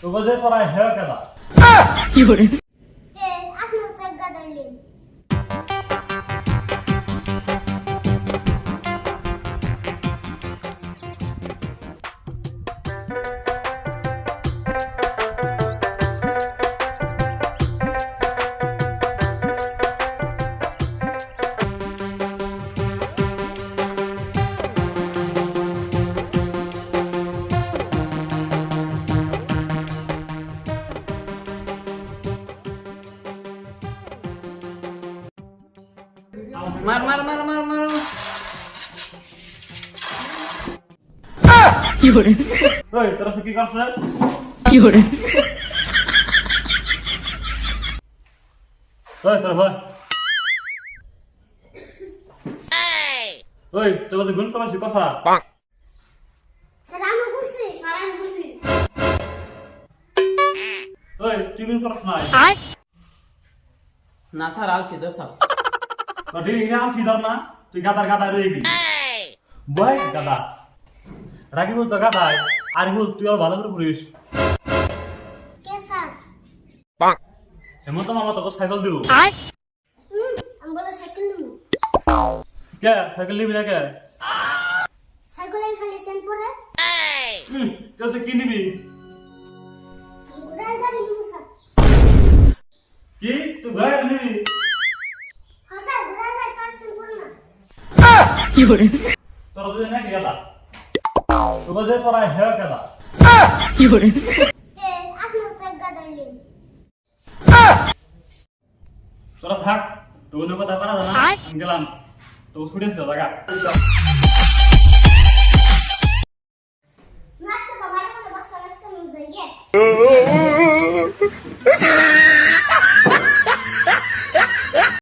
তো বলে তোরা হে কেডা কি করে আপনি তো গাদাইলেন মার মার মার মার মার কি করে ওই তোরা কি করছিস কি করে ওই তোরা ভাই ওই তোরা যে গুণ করছিস কথা সালাম করছি ওই তুই গুণ করছ না না স্যার আলসি ধর স্যার তুই ইনাম কি ধর না তুই গাদার গাদা রয়ে গেলি বই গাদা রাগি বল তো গাদাই আর বল তুই আর ভালো করে পড়িস কে স্যার হেমন্ত মামা তোকে সাইকেল দিব আমি বলে সাইকেল নিব কে সাইকেল নিবি না কে সাইকেলের খালি সেন্ট পরে তুই কি নিবি ঘোড়ার গাড়ি নিব স্যার কি তুই ঘরে নিবি হ্যাঁ স্যার ঘোড়ার গাড়ি তো সেন্ট পরে না কি করে তোরা দুজন নাকি গাদা তো বলে তোরা হে কেডা কি করে আপনি তো গাদাইলেন তোরা থাক তোর কথা পারা জানা আমি গেলাম তো ছুটেছ জায়গা নাস্তা ভালো করে বসা নাস্তা নিয়ে যাই